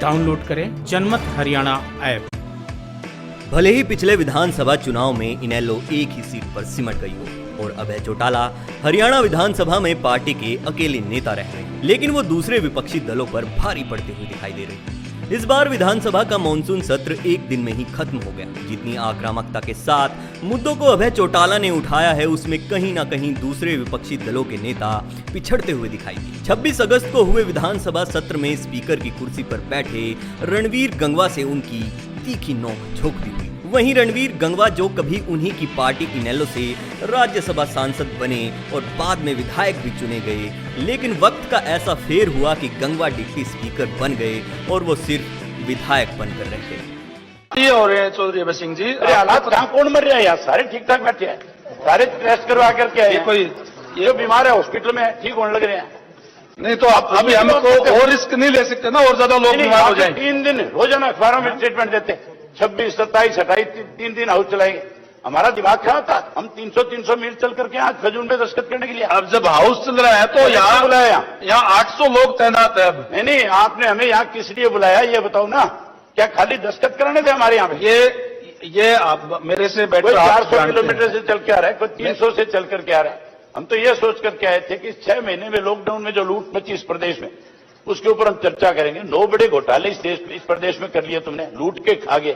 Download करें जनमत Haryana app. भले ही पिछले विधानसभा चुनाव में इनेलो एक ही सीट पर सिमट गई हो और अभय चौटाला हरियाणा विधानसभा में पार्टी के अकेले नेता रह गए, लेकिन वो दूसरे विपक्षी दलों पर भारी पड़ते हुए दिखाई दे रहे। इस बार विधानसभा का मॉनसून सत्र एक दिन में ही खत्म हो गया। जितनी आक्रामकता के साथ मुद्दों को अभय चौटाला ने उठाया है, उसमें कहीं ना कहीं दूसरे विपक्षी दलों के नेता पिछड़ते हुए दिखाई दिए। 26 अगस्त को हुए विधानसभा सत्र में स्पीकर की कुर्सी पर बैठे रणवीर गंगवा से उनकी तीखी नोक झोंक दी हुई। वहीं रणवीर गंगवा, जो कभी उन्हीं की पार्टी इनेलो से राज्यसभा सांसद बने और बाद में विधायक भी चुने गए, लेकिन वक्त का ऐसा फेर हुआ कि गंगवा डिप्टी स्पीकर बन गए और वो सिर्फ विधायक बनकर रह गए। और चौधरी अभय सिंह जी, हालात कहाँ कौन मर रहा है यार? सारे ठीक ठाक बैठे हैं, सारे टेस्ट करवा करके आए। कोई ये बीमार है, हॉस्पिटल में ठीक होने लग रहे हैं। नहीं तो आप अभी हमको और रिस्क नहीं ले सकते ना, और ज्यादा लोग बीमार हो जाएंगे। 3 दिन रोजाना अखबारों में स्टेटमेंट देते, 26, 27, 28 3 दिन हाउस चलाएंगे। हमारा दिमाग क्या होता? हम 300 मील चल करके आज खजून पे दस्तखत करने के लिए। अब जब हाउस चल रहा है तो यहाँ बुलाया, यहाँ 800 लोग तैनात है। अब नहीं, आपने हमें यहाँ किस लिए बुलाया ये बताओ ना? क्या खाली दस्तखत कराने थे हमारे यहाँ पे? ये आप मेरे से बैठे, 400 किलोमीटर से चल के आ रहा है, कोई 300 से चल करके आ रहा है। हम तो ये सोच करके आए थे कि 6 महीने में लॉकडाउन में जो लूट मची इस प्रदेश में, उसके ऊपर हम चर्चा करेंगे। 9 बड़े घोटाले इस प्रदेश में कर लिए तुमने, लूट के खा गए,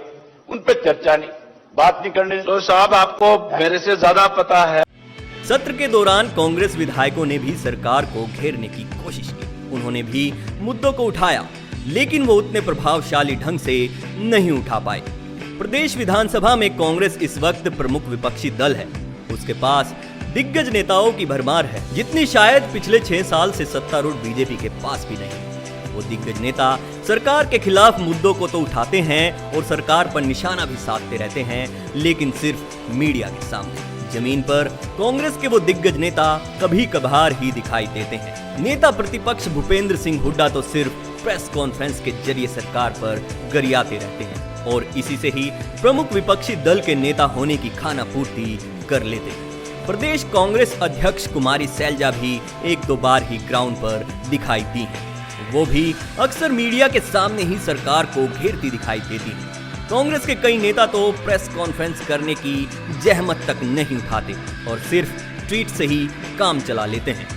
उन पे चर्चा नहीं, बात नहीं करने। तो साहब आपको मेरे से ज्यादा पता है। सत्र के दौरान कांग्रेस विधायकों ने भी सरकार को घेरने की कोशिश की। उन्होंने भी मुद्दों को उठाया, लेकिन वो उतने प्रभावशाली ढंग से नहीं उठा पाए। प्रदेश विधानसभा में कांग्रेस इस वक्त प्रमुख विपक्षी दल है। उसके पास दिग्गज नेताओं की भरमार है, जितनी शायद पिछले 6 साल से सत्तारूढ़ बीजेपी के पास भी नहीं। वो दिग्गज नेता सरकार के खिलाफ मुद्दों को तो उठाते हैं और सरकार पर निशाना भी साधते रहते हैं, लेकिन सिर्फ मीडिया के सामने। जमीन पर कांग्रेस के वो दिग्गज नेता कभी कभार ही दिखाई देते हैं। नेता प्रतिपक्ष भूपेंद्र सिंह हुड्डा तो सिर्फ प्रेस कॉन्फ्रेंस के जरिए सरकार पर गरियाते रहते हैं और इसी से ही प्रमुख विपक्षी दल के नेता होने की खाना पूर्ति कर लेते हैं। प्रदेश कांग्रेस अध्यक्ष कुमारी सैलजा भी 1-2 बार ही ग्राउंड पर दिखाई दी हैं। वो भी अक्सर मीडिया के सामने ही सरकार को घेरती दिखाई देती है। कांग्रेस के कई नेता तो प्रेस कॉन्फ्रेंस करने की जहमत तक नहीं उठाते और सिर्फ ट्वीट से ही काम चला लेते हैं।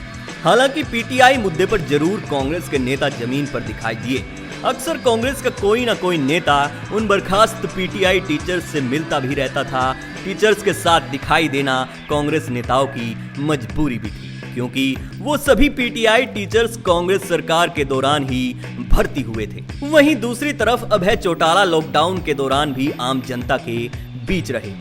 हालांकि पीटीआई मुद्दे पर जरूर कांग्रेस के नेता जमीन पर दिखाई दिए। अक्सर कांग्रेस का कोई ना कोई नेता उन बर्खास्त पीटीआई टीचर्स से मिलता भी रहता था। टीचर्स के साथ दिखाई देना कांग्रेस नेताओं की मजबूरी भी थी, क्योंकि वो सभी पीटीआई टीचर्स कांग्रेस सरकार के दौरान ही भर्ती हुए थे। वहीं दूसरी तरफ अभय चौटाला लॉकडाउन के दौरान भी आम जनता के बीच रहे।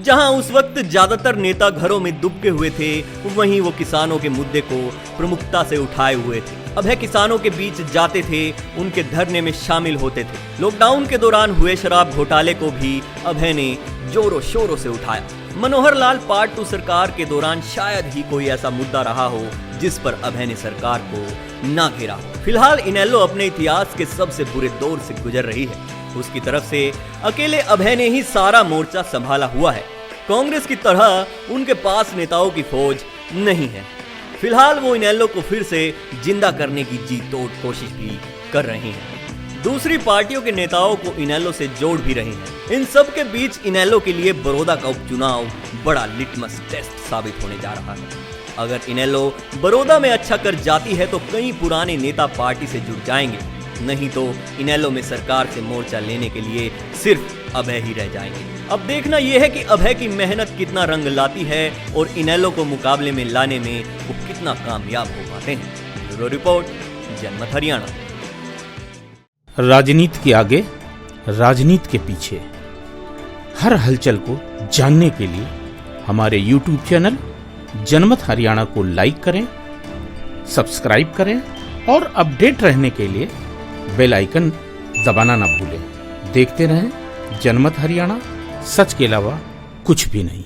जहां उस वक्त ज्यादातर नेता घरों में दुबके हुए थे, वहीं वो किसानों के मुद्दे को प्रमुखता से उठाए हुए थे। अभय किसानों के बीच जाते थे, उनके धरने में शामिल होते थे। लॉकडाउन के दौरान हुए शराब घोटाले को भी अभय ने जोरों शोरों से उठाया। मनोहर लाल पार्ट 2 सरकार के दौरान शायद ही कोई ऐसा मुद्दा रहा हो जिस पर अभय ने सरकार को ना घेरा। फिलहाल इनेलो अपने इतिहास के सबसे बुरे दौर से गुजर रही है। उसकी तरफ से अकेले अभय ने ही सारा मोर्चा संभाला हुआ है। कांग्रेस की तरह उनके पास नेताओं की फौज नहीं है। फिलहाल वो इनेलो को फिर से जिंदा करने की जी तोड़ कोशिश भी कर रहे हैं। दूसरी पार्टियों के नेताओं को इनेलो से जोड़ भी रहे हैं। इन सब के बीच इनेलो के लिए बड़ौदा का उपचुनाव बड़ा लिटमस टेस्ट साबित होने जा रहा है। अगर इनेलो बड़ौदा में अच्छा कर जाती है तो कई पुराने नेता पार्टी से जुड़ जाएंगे, नहीं तो इनेलो में सरकार से मोर्चा लेने के लिए सिर्फ अभय ही रह जाएंगे। अब देखना यह है कि अभय की मेहनत कितना रंग लाती है और इनेलो को मुकाबले में लाने में वो कितना कामयाब हो पाते हैं। ब्यूरो रिपोर्ट, जनमत हरियाणा। राजनीति के आगे, राजनीति के पीछे, हर हलचल को जानने के लिए हमारे YouTube चैनल जनमत हरियाणा को लाइक करें, सब्सक्राइब करें और अपडेट रहने के लिए बेल आइकन दबाना ना भूलें। देखते रहें जनमत हरियाणा, सच के अलावा कुछ भी नहीं।